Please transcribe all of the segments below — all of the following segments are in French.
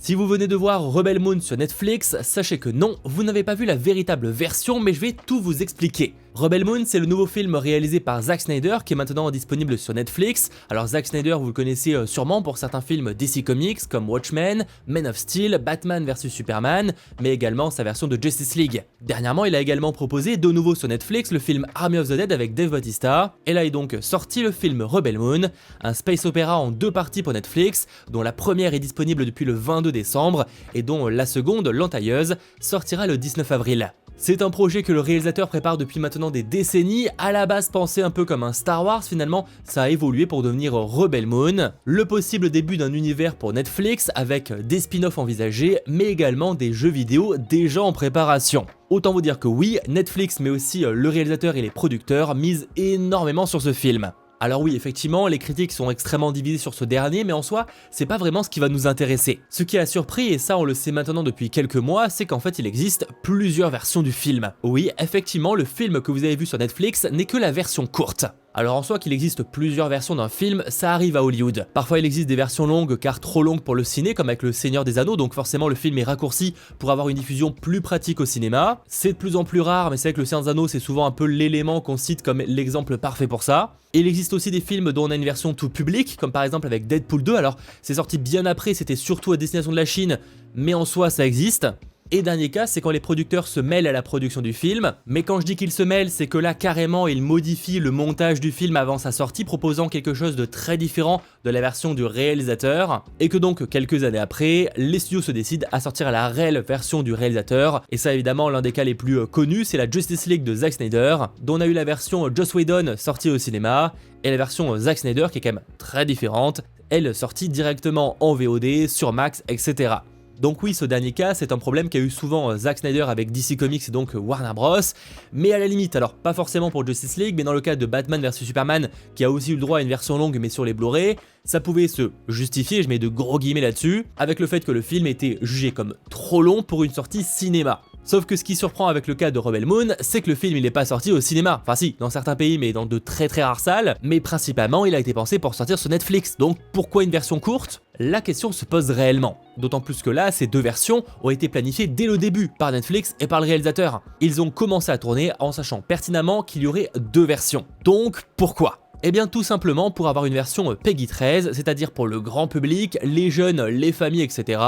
Si vous venez de voir Rebel Moon sur Netflix, sachez que non, vous n'avez pas vu la véritable version, mais je vais tout vous expliquer. Rebel Moon, c'est le nouveau film réalisé par Zack Snyder qui est maintenant disponible sur Netflix. Alors Zack Snyder, vous le connaissez sûrement pour certains films DC Comics comme Watchmen, Man of Steel, Batman vs Superman, mais également sa version de Justice League. Dernièrement, il a également proposé de nouveau sur Netflix le film Army of the Dead avec Dave Bautista, et là est donc sorti le film Rebel Moon, un space opéra en 2 parties pour Netflix, dont la première est disponible depuis le 22 décembre, et dont la seconde, l'entailleuse, sortira le 19 avril. C'est un projet que le réalisateur prépare depuis maintenant des décennies, à la base pensé un peu comme un Star Wars, finalement ça a évolué pour devenir Rebel Moon, le possible début d'un univers pour Netflix avec des spin-offs envisagés, mais également des jeux vidéo déjà en préparation. Autant vous dire que oui, Netflix mais aussi le réalisateur et les producteurs misent énormément sur ce film. Alors oui, effectivement, les critiques sont extrêmement divisées sur ce dernier, mais en soi, c'est pas vraiment ce qui va nous intéresser. Ce qui a surpris, et ça on le sait maintenant depuis quelques mois, c'est qu'en fait il existe plusieurs versions du film. Oui, effectivement, le film que vous avez vu sur Netflix n'est que la version courte. Alors en soi qu'il existe plusieurs versions d'un film, ça arrive à Hollywood. Parfois il existe des versions longues car trop longues pour le ciné, comme avec le Seigneur des Anneaux, donc forcément le film est raccourci pour avoir une diffusion plus pratique au cinéma. C'est de plus en plus rare, mais c'est vrai que le Seigneur des Anneaux c'est souvent un peu l'élément qu'on cite comme l'exemple parfait pour ça. Et il existe aussi des films dont on a une version tout public, comme par exemple avec Deadpool 2, alors c'est sorti bien après, c'était surtout à destination de la Chine, mais en soi ça existe. Et dernier cas, c'est quand les producteurs se mêlent à la production du film, mais quand je dis qu'ils se mêlent, c'est que là carrément ils modifient le montage du film avant sa sortie, proposant quelque chose de très différent de la version du réalisateur, et que donc quelques années après, les studios se décident à sortir la réelle version du réalisateur, et ça évidemment l'un des cas les plus connus, c'est la Justice League de Zack Snyder, dont on a eu la version Joss Whedon sortie au cinéma, et la version Zack Snyder qui est quand même très différente, elle sortie directement en VOD, sur Max, etc. Donc oui, ce dernier cas, c'est un problème qu'a eu souvent Zack Snyder avec DC Comics et donc Warner Bros. Mais à la limite, alors pas forcément pour Justice League, mais dans le cas de Batman vs Superman, qui a aussi eu le droit à une version longue mais sur les Blu-ray, ça pouvait se justifier, je mets de gros guillemets là-dessus, avec le fait que le film était jugé comme trop long pour une sortie cinéma. Sauf que ce qui surprend avec le cas de Rebel Moon, c'est que le film il n'est pas sorti au cinéma. Enfin si, dans certains pays mais dans de très rares salles, mais principalement il a été pensé pour sortir sur Netflix. Donc pourquoi une version courte ? La question se pose réellement. D'autant plus que là, ces 2 versions ont été planifiées dès le début par Netflix et par le réalisateur. Ils ont commencé à tourner en sachant pertinemment qu'il y aurait 2 versions. Donc pourquoi ? Eh bien tout simplement pour avoir une version Peggy 13, c'est-à-dire pour le grand public, les jeunes, les familles, etc.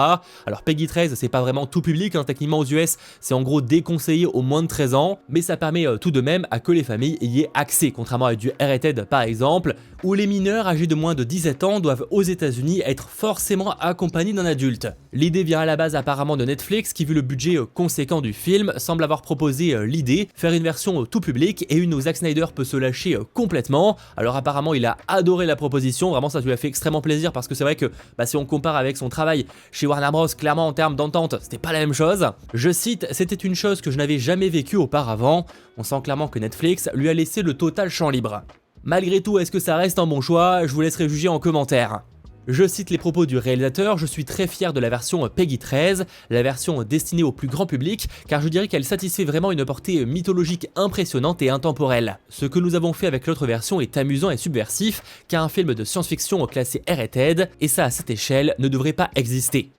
Alors Peggy 13 c'est pas vraiment tout public, techniquement aux US c'est en gros déconseillé aux moins de 13 ans, mais ça permet tout de même à que les familles y aient accès, contrairement à du R-rated par exemple, où les mineurs âgés de moins de 17 ans doivent aux États-Unis être forcément accompagnés d'un adulte. L'idée vient à la base apparemment de Netflix qui vu le budget conséquent du film semble avoir proposé l'idée, faire une version tout public et une où Zack Snyder peut se lâcher complètement. Alors apparemment il a adoré la proposition, vraiment ça lui a fait extrêmement plaisir parce que c'est vrai que si on compare avec son travail chez Warner Bros, clairement en termes d'entente c'était pas la même chose. Je cite, c'était une chose que je n'avais jamais vécue auparavant, on sent clairement que Netflix lui a laissé le total champ libre. Malgré tout, est-ce que ça reste un bon choix ? Je vous laisserai juger en commentaire. Je cite les propos du réalisateur, je suis très fier de la version Peggy 13, la version destinée au plus grand public, car je dirais qu'elle satisfait vraiment une portée mythologique impressionnante et intemporelle. Ce que nous avons fait avec l'autre version est amusant et subversif, car un film de science-fiction classé R-rated, et ça à cette échelle, ne devrait pas exister.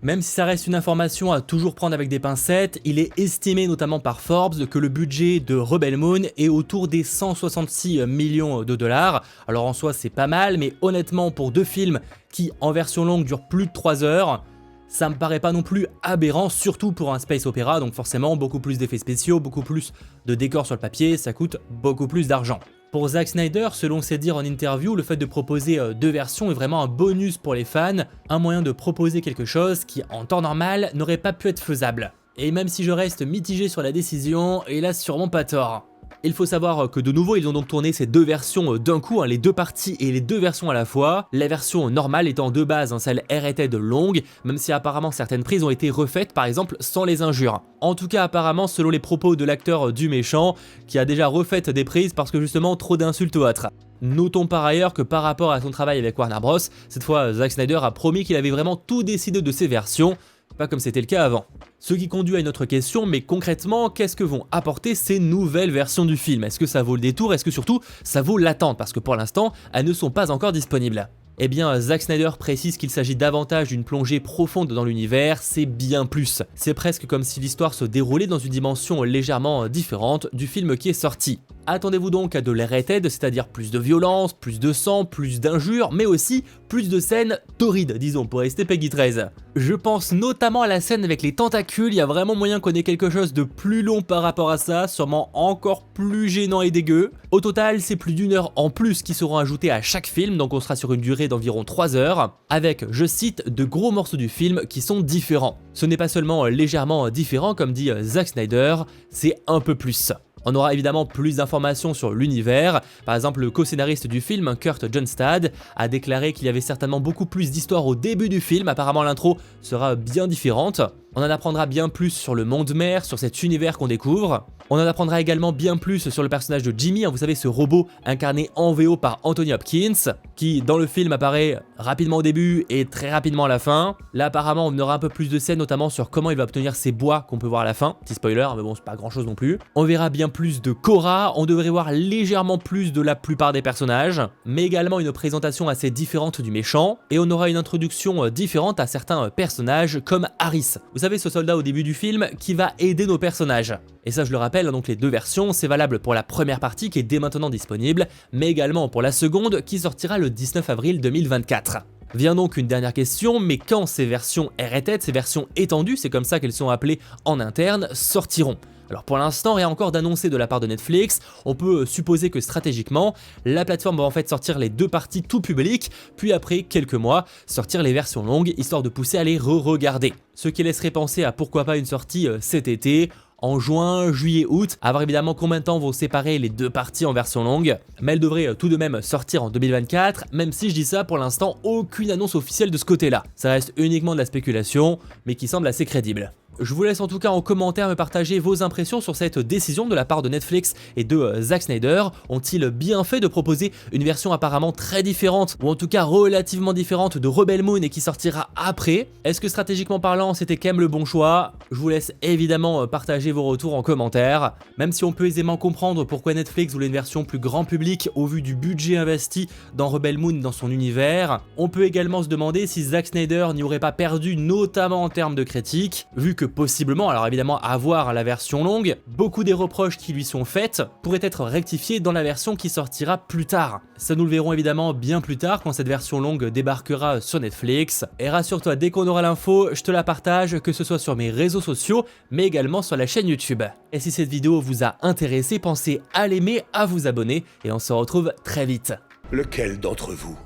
Même si ça reste une information à toujours prendre avec des pincettes, il est estimé notamment par Forbes que le budget de Rebel Moon est autour des 166 millions de dollars. Alors en soi c'est pas mal, mais honnêtement pour 2 films qui en version longue durent plus de 3 heures, ça me paraît pas non plus aberrant, surtout pour un space opéra, donc forcément beaucoup plus d'effets spéciaux, beaucoup plus de décors sur le papier, ça coûte beaucoup plus d'argent. Pour Zack Snyder, selon ses dires en interview, le fait de proposer 2 versions est vraiment un bonus pour les fans, un moyen de proposer quelque chose qui, en temps normal, n'aurait pas pu être faisable. Et même si je reste mitigé sur la décision, il a sûrement pas tort. Il faut savoir que de nouveau ils ont donc tourné ces 2 versions d'un coup, les 2 parties et les 2 versions à la fois, la version normale étant de base celle R-rated longue, même si apparemment certaines prises ont été refaites par exemple sans les injures. En tout cas apparemment selon les propos de l'acteur du méchant, qui a déjà refait des prises parce que justement trop d'insultes ou autres. Notons par ailleurs que par rapport à son travail avec Warner Bros, cette fois Zack Snyder a promis qu'il avait vraiment tout décidé de ses versions, pas comme c'était le cas avant. Ce qui conduit à une autre question, mais concrètement, qu'est-ce que vont apporter ces nouvelles versions du film ? Est-ce que ça vaut le détour ? Est-ce que surtout, ça vaut l'attente ? Parce que pour l'instant, elles ne sont pas encore disponibles. Eh bien, Zack Snyder précise qu'il s'agit davantage d'une plongée profonde dans l'univers, c'est bien plus. C'est presque comme si l'histoire se déroulait dans une dimension légèrement différente du film qui est sorti. Attendez-vous donc à de l'R-rated, c'est-à-dire plus de violence, plus de sang, plus d'injures, mais aussi plus de scènes torrides, disons, pour rester Peggy 13. Je pense notamment à la scène avec les tentacules, il y a vraiment moyen qu'on ait quelque chose de plus long par rapport à ça, sûrement encore plus gênant et dégueu. Au total, c'est plus d'1 heure en plus qui seront ajoutés à chaque film, donc on sera sur une durée d'environ 3 heures, avec, je cite, de gros morceaux du film qui sont différents. Ce n'est pas seulement légèrement différent, comme dit Zack Snyder, c'est un peu plus. On aura évidemment plus d'informations sur l'univers. Par exemple, le co-scénariste du film, Kurt Johnstad, a déclaré qu'il y avait certainement beaucoup plus d'histoire au début du film. Apparemment, l'intro sera bien différente. On en apprendra bien plus sur le monde mère, sur cet univers qu'on découvre. On en apprendra également bien plus sur le personnage de Jimmy, vous savez, ce robot incarné en VO par Anthony Hopkins, qui dans le film apparaît rapidement au début et très rapidement à la fin. Là apparemment on aura un peu plus de scènes, notamment sur comment il va obtenir ses bois qu'on peut voir à la fin. Petit spoiler, mais bon c'est pas grand chose non plus. On verra bien plus de Cora, on devrait voir légèrement plus de la plupart des personnages, mais également une présentation assez différente du méchant, et on aura une introduction différente à certains personnages comme Harris. Vous savez, ce soldat au début du film qui va aider nos personnages. Et ça je le rappelle, donc les deux versions, c'est valable pour la première partie qui est dès maintenant disponible, mais également pour la seconde qui sortira le 19 avril 2024. Vient donc une dernière question, mais quand ces versions R-rated, ces versions étendues, c'est comme ça qu'elles sont appelées en interne, sortiront? Alors pour l'instant, rien encore d'annoncé de la part de Netflix, on peut supposer que stratégiquement, la plateforme va en fait sortir les deux parties tout public, puis après quelques mois, sortir les versions longues, histoire de pousser à les re-regarder. Ce qui laisserait penser à pourquoi pas une sortie cet été, en juin, juillet, août, à voir évidemment combien de temps vont séparer les deux parties en version longue, mais elle devrait tout de même sortir en 2024, même si je dis ça, pour l'instant, aucune annonce officielle de ce côté-là. Ça reste uniquement de la spéculation, mais qui semble assez crédible. Je vous laisse en tout cas en commentaire me partager vos impressions sur cette décision de la part de Netflix et de Zack Snyder. Ont-ils bien fait de proposer une version apparemment très différente, ou en tout cas relativement différente de Rebel Moon et qui sortira après? Est-ce que stratégiquement parlant c'était quand même le bon choix? Je vous laisse évidemment partager vos retours en commentaire. Même si on peut aisément comprendre pourquoi Netflix voulait une version plus grand public au vu du budget investi dans Rebel Moon dans son univers, on peut également se demander si Zack Snyder n'y aurait pas perdu, notamment en termes de critiques, vu que possiblement, alors évidemment à voir la version longue, beaucoup des reproches qui lui sont faites pourraient être rectifiés dans la version qui sortira plus tard. Ça nous le verrons évidemment bien plus tard quand cette version longue débarquera sur Netflix. Et rassure-toi, dès qu'on aura l'info, je te la partage, que ce soit sur mes réseaux sociaux, mais également sur la chaîne YouTube. Et si cette vidéo vous a intéressé, pensez à l'aimer, à vous abonner, et on se retrouve très vite. Lequel d'entre vous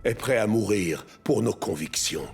est prêt à mourir pour nos convictions ?